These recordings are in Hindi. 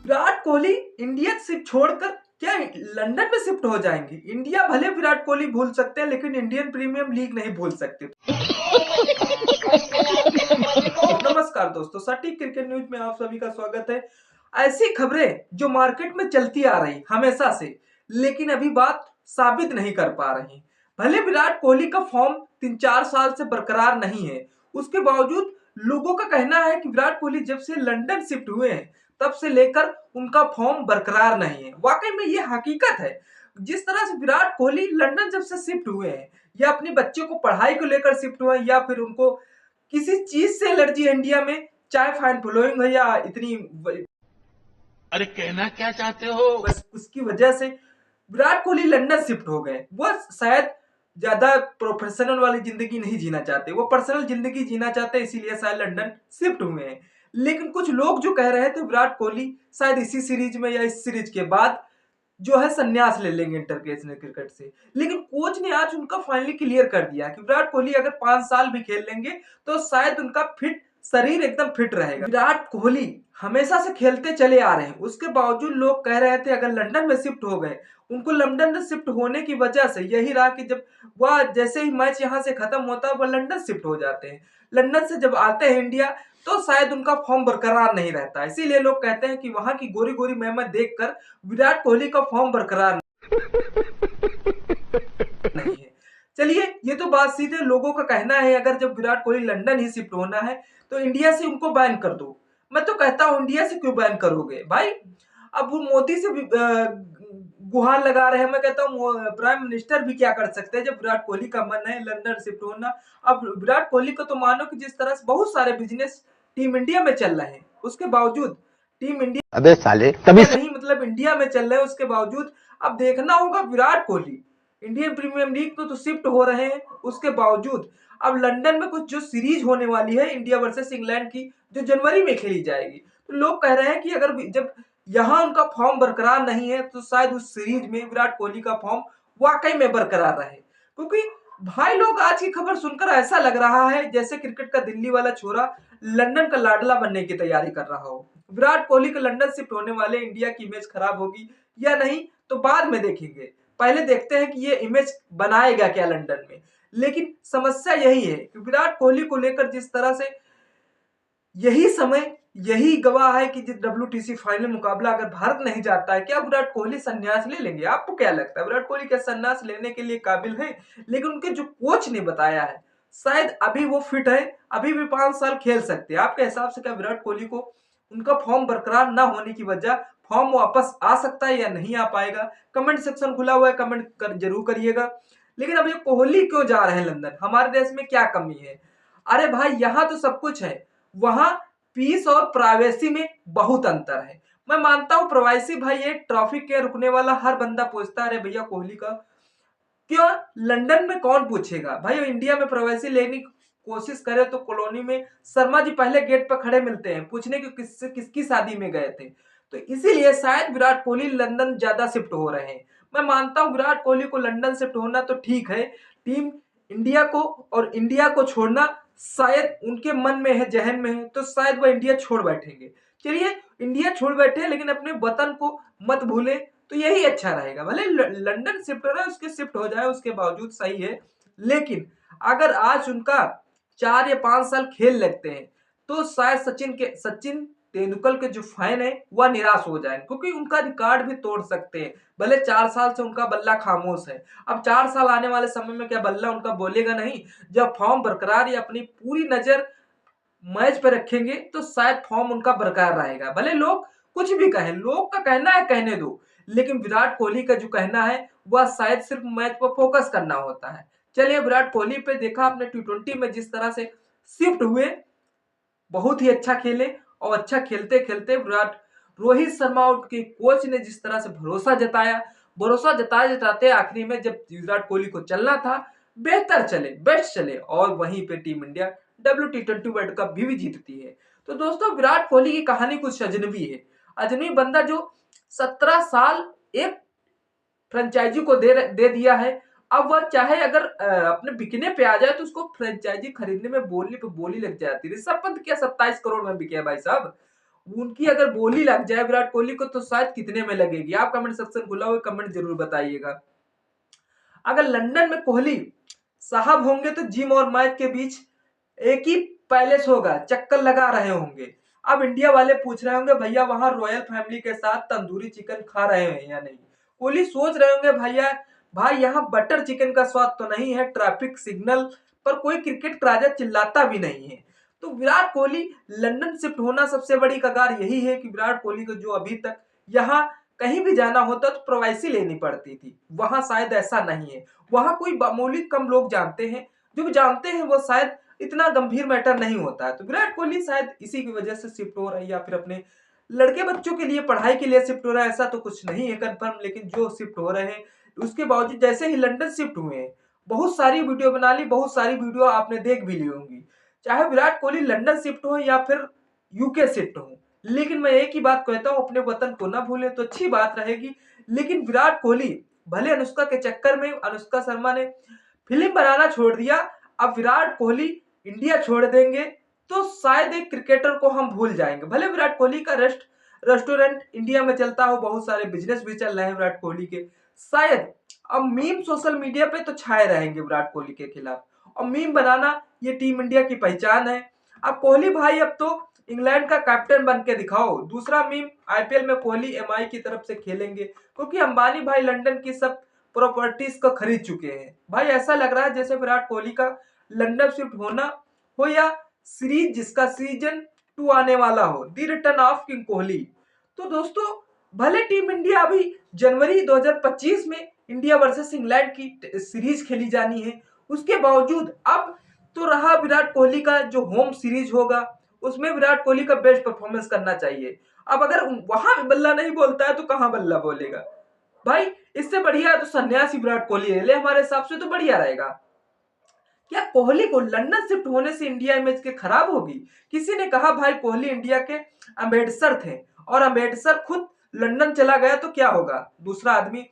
विराट कोहली इंडिया से छोड़कर क्या लंदन में शिफ्ट हो जाएंगे? इंडिया भले विराट कोहली भूल सकते हैं लेकिन इंडियन प्रीमियम लीग नहीं भूल सकते। नमस्कार दोस्तों, सटीक क्रिकेट न्यूज में आप सभी का स्वागत है। ऐसी खबरें जो मार्केट में चलती आ रही हमेशा से, लेकिन अभी बात साबित नहीं कर पा रही। भले विराट कोहली का फॉर्म 3-4 साल से बरकरार नहीं है, उसके बावजूद लोगों का कहना है कि विराट कोहली जब से लंदन शिफ्ट हुए हैं तब से लेकर उनका फॉर्म बरकरार नहीं है। वाकई में ये हकीकत है। जिस तरह से विराट कोहली लंदन जब से शिफ्ट हुए हैं, या अपने बच्चों को पढ़ाई को लेकर शिफ्ट हुए हैं, या फिर उनको किसी चीज से एलर्जी है इंडिया में, चाहे फैन फॉलोइंग है या इतनी अरे कहना क्या चाहते हो? बस उसकी वजह से विराट कोहली लंदन शिफ्ट हो गए। वो शायद ज्यादा प्रोफेशनल वाली जिंदगी नहीं जीना चाहते, वो पर्सनल जिंदगी जीना चाहते हैं, इसीलिए शायद लंदन शिफ्ट हुए हैं। लेकिन कुछ लोग जो कह रहे थे विराट कोहली शायद इसी सीरीज में या इस सीरीज के बाद जो है संन्यास ले लेंगे इंटरनेशनल क्रिकेट से। लेकिन कोच ने आज उनका फाइनली क्लियर कर दिया कि विराट कोहली अगर 5 साल भी खेल लेंगे तो शायद उनका फिट शरीर एकदम फिट रहेगा। विराट कोहली हमेशा से खेलते चले आ रहे हैं, उसके बावजूद लोग कह रहे थे अगर लंदन में शिफ्ट हो गए, उनको लंदन में शिफ्ट होने की वजह से यही रहा कि जब वह जैसे ही मैच यहाँ से खत्म होता है वह लंदन शिफ्ट हो जाते हैं। लंदन से जब आते हैं इंडिया तो शायद उनका फॉर्म बरकरार नहीं रहता, इसीलिए लोग कहते हैं कि वहां की गोरी गोरी मेहनत देखकर विराट कोहली का फॉर्म बरकरार नहीं है। चलिए, ये तो बात सीधे लोगों का कहना है। अगर जब विराट कोहली लंदन ही शिफ्ट होना है तो इंडिया से उनको बैन कर दो। मैं तो कहता हूं इंडिया से क्यों बैन करोगे भाई? अब वो मोदी से भी गुहार लगा रहे हैं। मैं कहता हूँ प्राइम मिनिस्टर भी क्या कर सकते हैं जब विराट कोहली का मन है लंदन शिफ्ट होना। अब विराट कोहली को तो मानो कि जिस तरह से बहुत सारे बिजनेस टीम इंडिया में चल रहे हैं, उसके बावजूद टीम इंडिया अबे साले तभी नहीं मतलब इंडिया में चल रहे हैं, उसके बावजूद अब देखना होगा Virat Kohli Indian premium league तो शिफ्ट हो रहे हैं, उसके बावजूद अब लंदन में कुछ जो सीरीज होने वाली है इंडिया वर्सेस इंग्लैंड की, जो जनवरी में खेली जाएगी, तो लोग कह रहे हैं कि अगर जब यहाँ उनका फॉर्म बरकरार नहीं है तो शायद उस सीरीज में विराट कोहली का फॉर्म वाकई में बरकरार रहे। क्योंकि भाई लोग आज की खबर सुनकर ऐसा लग रहा है जैसे क्रिकेट का दिल्ली वाला छोरा लंदन का लाडला बनने की तैयारी कर रहा हो। विराट कोहली का लंदन शिफ्ट होने वाले इंडिया की इमेज खराब होगी या नहीं तो बाद में देखेंगे, पहले देखते हैं कि ये इमेज बनाएगा क्या लंदन में। लेकिन समस्या यही है कि विराट कोहली को लेकर जिस तरह से यही समय यही गवाह है कि जिस WTC फाइनल मुकाबला अगर भारत नहीं जाता है, क्या विराट कोहली संन्यास ले लेंगे? आपको क्या लगता है विराट कोहली क्या संन्यास लेने के लिए काबिल है? लेकिन उनके जो कोच ने बताया है शायद अभी वो फिट है, अभी भी 5 साल खेल सकते हैं। आपके हिसाब से क्या विराट कोहली को उनका फॉर्म बरकरार ना होने की वजह फॉर्म वापस आ सकता है या नहीं आ पाएगा? कमेंट सेक्शन खुला हुआ है, कमेंट जरूर करिएगा। लेकिन अब ये कोहली क्यों जा रहे हैं लंदन? हमारे देश में क्या कमी है? अरे भाई, यहाँ तो सब कुछ है, वहां पीस और प्राइवेसी में बहुत अंतर है। मैं मानता हूं प्रवासी भाई, एक ट्रैफिक के रुकने वाला हर बंदा पूछता है अरे भैया कोहली का क्यों? लंदन में कौन पूछेगा भाई? इंडिया में प्रवासी लेने की कोशिश करे तो कॉलोनी में शर्मा जी पहले गेट पर खड़े मिलते हैं पूछने की किसकी शादी में गए थे। तो इसीलिए शायद विराट कोहली लंदन ज्यादा शिफ्ट हो रहे हैं। मैं मानता हूं विराट कोहली को लंदन शिफ्ट होना तो ठीक है, टीम इंडिया को और इंडिया को छोड़ना शायद उनके मन में है, जहन में है, तो शायद वह इंडिया छोड़ बैठेंगे। चलिए, इंडिया छोड़ बैठे लेकिन अपने वतन को मत भूले, तो यही अच्छा रहेगा। भले लंदन शिफ्ट हो रहा है उसके शिफ्ट हो जाए, उसके बावजूद सही है। लेकिन अगर आज उनका 4 या 5 साल खेल लगते हैं तो शायद सचिन तेंदुलकर के जो फैन है वह निराश हो जाए, क्योंकि उनका रिकॉर्ड भी तोड़ सकते हैं। भले 4 साल से उनका बल्ला खामोश है, अब 4 साल आने वाले समय में क्या बल्ला उनका बोलेगा नहीं? जब फॉर्म बरकरार या अपनी पूरी नजर मैच पे रखेंगे तो शायद फॉर्म उनका बरकरार रहेगा। भले लोग कुछ भी कहें, लोग का कहना है कहने दो, लेकिन विराट कोहली का जो कहना है वह शायद सिर्फ मैच पर फोकस करना होता है। चलिए, विराट कोहली पे देखा आपने T20 में जिस तरह से शिफ्ट हुए, बहुत ही अच्छा खेले, और अच्छा खेलते खेलते विराट रोहित शर्मा के कोच ने जिस तरह से भरोसा जताया, भरोसा जताते जताते आखिरी में जब विराट कोहली को चलना था बेहतर चले, बेस्ट चले, और वहीं पे team India WT20 world cup भी जीतती है। तो दोस्तों, विराट कोहली की कहानी कुछ अजनबी है। अजनबी बंदा जो 17 साल एक फ्रेंचाइजी को दे दिया है, अब वह चाहे अगर अपने बिकने पे आ जाए तो उसको फ्रेंचाइजी खरीदने में बोली पे बोली लग जाती है। ऋषभ पंत क्या 27 करोड़ में बिके भाई साहब? उनकी अगर बोली लग जाए विराट कोहली को तो शायद कितने में लगेगी। आप कमेंट सेक्शन खुला हुआ, कमेंट जरूर बताइएगा। अगर लंदन में कोहली साहब होंगे तो जिम और मैच के बीच एक ही पैलेस होगा, चक्कर लगा रहे होंगे। अब इंडिया वाले पूछ रहे होंगे भैया वहां रॉयल फैमिली के साथ तंदूरी चिकन खा रहे हैं या नहीं। कोहली सोच रहे होंगे भैया भाई यहाँ बटर चिकन का स्वाद तो नहीं है, ट्रैफिक सिग्नल पर कोई क्रिकेट राजा चिल्लाता भी नहीं है। तो विराट कोहली लंदन शिफ्ट होना सबसे बड़ी कगार यही है कि विराट कोहली को जो अभी तक यहाँ कहीं भी जाना होता तो प्रवासी लेनी पड़ती थी, वहां शायद ऐसा नहीं है। वहां कोई मामूली कम लोग जानते हैं, जो भी जानते हैं वो शायद इतना गंभीर मैटर नहीं होता है। तो विराट कोहली शायद इसी की वजह से शिफ्ट हो रहा है, या फिर अपने लड़के बच्चों के लिए पढ़ाई के लिए शिफ्ट हो रहा है, ऐसा तो कुछ नहीं है कंफर्म। लेकिन जो शिफ्ट हो रहे हैं उसके बावजूद जैसे ही लंदन शिफ्ट हुए हैं, बहुत सारी वीडियो बना ली, बहुत सारी वीडियो आपने देख भी ली होंगी। चाहे विराट कोहली लंदन शिफ्ट हो या फिर यूके शिफ्ट हो, लेकिन मैं एक ही बात कहता हूं, अपने वतन को ना भूलें तो अच्छी बात रहेगी। लेकिन विराट कोहली भले अनुष्का के चक्कर में अनुष्का शर्मा ने फिल्म बनाना छोड़ दिया, अब विराट कोहली इंडिया छोड़ देंगे तो शायद एक क्रिकेटर को हम भूल जाएंगे। भले विराट कोहली का रेस्टोरेंट इंडिया में चलता हो, बहुत सारे बिजनेस भी चल रहे हैं विराट कोहली के, शायद अब मीम सोशल मीडिया पे तो छाए रहेंगे विराट कोहली के खिलाफ, और मीम बनाना ये टीम इंडिया की पहचान है। अब कोहली भाई अब तो इंग्लैंड का कैप्टन बन के दिखाओ। दूसरा मीम, आईपीएल में कोहली एमआई की तरफ से खेलेंगे क्योंकि अंबानी भाई लंदन की सब प्रॉपर्टीज को खरीद चुके हैं। भाई ऐसा लग रहा है जैसे विराट कोहली का लंदन शिफ्ट होना हो या सीरीज जिसका सीजन 2 आने वाला हो, the return of king Kohli. तो दोस्तों भले टीम इंडिया अभी जनवरी 2025 में इंडिया वर्सेस इंग्लैंड की सीरीज खेली जानी है, उसके बावजूद अब तो रहा विराट कोहली का जो होम सीरीज होगा उसमें विराट कोहली का बेस्ट परफॉर्मेंस करना चाहिए। अब अगर वहां भी बल्ला नहीं बोलता है तो कहां बल्ला बोलेगा भाई। इससे बढ़िया है तो सन्यासी विराट कोहली ले ले, हमारे हिसाब से तो बढ़िया रहेगा। क्या कोहली को लंदन शिफ्ट होने से इंडिया इमेज के खराब होगी? किसी ने कहा भाई कोहली इंडिया के अम्बेसडर थे और अम्बेसडर खुद लंदन चला गया तो क्या होगा? दूसरा आदमी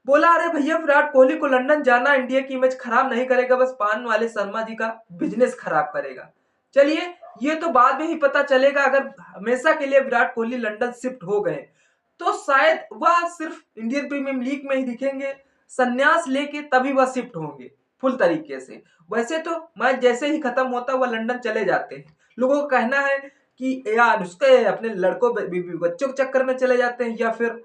बोला अरे भैया विराट कोहली को लंदन जाना इंडिया की इमेज खराब नहीं करेगा, बस पान वाले शर्मा जी का बिजनेस खराब करेगा। चलिए ये तो बाद में ही पता चलेगा। अगर हमेशा के लिए विराट कोहली लंदन शिफ्ट हो गए तो शायद वह सिर्फ इंडियन प्रीमियर लीग में ही दिखेंगे, संन्यास लेके तभी वह शिफ्ट होंगे फुल तरीके से। वैसे तो मैच जैसे ही खत्म होता वह लंदन चले जाते हैं। लोगों का कहना है कि यार उसके अपने लड़कों बच्चों के चक्कर में चले जाते हैं, या फिर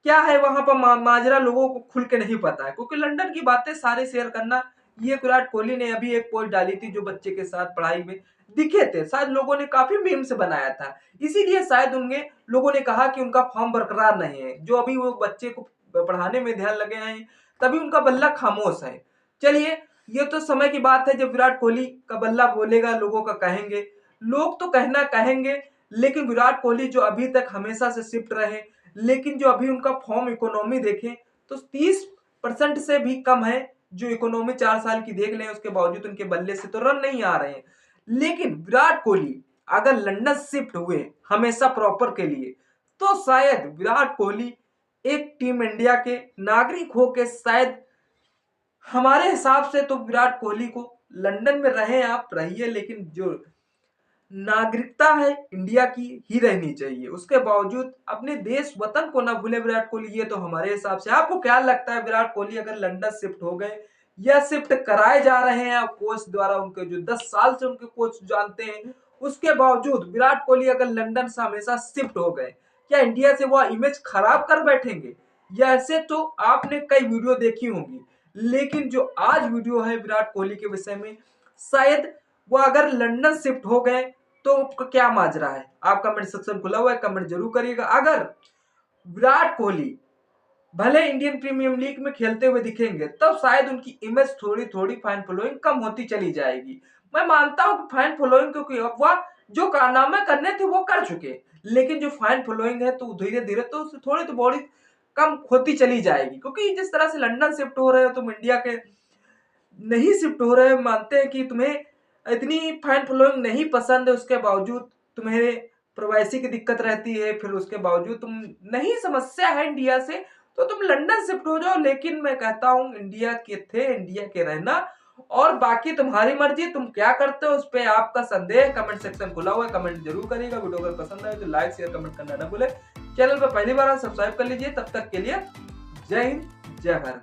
क्या है वहां पर माजरा लोगों को खुल के नहीं पता है, क्योंकि लंदन की बातें सारे शेयर करना। ये विराट कोहली ने अभी एक पोस्ट डाली थी जो बच्चे के साथ पढ़ाई में दिखे थे, शायद लोगों ने काफी मीम से बनाया था, इसीलिए शायद उनके लोगों ने कहा कि उनका फॉर्म बरकरार नहीं है। जो अभी वो बच्चे को पढ़ाने में ध्यान लगे हैं तभी उनका बल्ला खामोश है। चलिए ये तो समय की बात है जब विराट कोहली का बल्ला बोलेगा, लोगों का कहेंगे, लोग तो कहना कहेंगे। लेकिन विराट कोहली जो अभी तक हमेशा से शिफ्ट रहे, लेकिन जो अभी उनका फॉर्म इकोनॉमी देखें तो 30% से भी कम है। जो इकोनॉमी 4 साल की देख लें उसके बावजूद उनके बल्ले से तो रन नहीं आ रहे हैं। लेकिन विराट कोहली अगर लंदन शिफ्ट हुए हमेशा प्रॉपर के लिए तो शायद विराट कोहली एक टीम इंडिया के नागरिक हो के शायद, हमारे हिसाब से तो विराट कोहली को लंदन में रहे आप रहिए, लेकिन जो नागरिकता है इंडिया की ही रहनी चाहिए। उसके बावजूद अपने देश वतन को ना भूले विराट कोहली, ये तो हमारे हिसाब से। आपको क्या लगता है विराट कोहली अगर लंदन शिफ्ट हो गए या शिफ्ट कराए जा रहे हैं कोच द्वारा, उनके जो 10 साल से उनके कोच जानते हैं, उसके बावजूद विराट कोहली अगर लंदन से हमेशा शिफ्ट हो गए, क्या इंडिया से वह इमेज खराब कर बैठेंगे? या ऐसे तो आपने कई वीडियो देखी होंगी, लेकिन जो आज वीडियो है विराट कोहली के विषय में, शायद वो अगर लंदन शिफ्ट हो गए तो क्या माजरा है? आप कमेंट सेक्शन खुला हुआ है, कमेंट जरूर करिएगा। अगर विराट कोहली भले इंडियन प्रीमियर लीग में खेलते हुए दिखेंगे तब शायद उनकी इमेज थोड़ी थोड़ी फैन फॉलोइंग कम होती चली जाएगी। मैं मानता हूं कि फैन फॉलोइंग, क्योंकि अब वह जो कारनामे करने थे वो कर चुके, लेकिन जो फैन फॉलोइंग है तो धीरे धीरे तो उससे थोड़ी तो बॉडी कम होती चली जाएगी। क्योंकि जिस तरह से लंदन शिफ्ट हो रहे हो तुम इंडिया के नहीं शिफ्ट हो रहे, मानते हैं कि तुम्हें इतनी फैन फॉलोइंग नहीं पसंद है, उसके बावजूद तुम्हें प्रवासी की दिक्कत रहती है, फिर उसके बावजूद तुम नहीं समस्या है इंडिया से तो तुम लंदन शिफ्ट हो जाओ। लेकिन मैं कहता हूं इंडिया के थे, इंडिया के रहना, और बाकी तुम्हारी मर्जी, तुम क्या करते हो उस पे आपका संदेह, कमेंट सेक्शन खुला हुआ है, कमेंट जरूर करिएगा। वीडियो अगर पसंद आए तो लाइक शेयर कमेंट करना ना भूले। चैनल पर पहली बार सब्सक्राइब कर लीजिए। तब तक के लिए जय हिंद, जय भारत।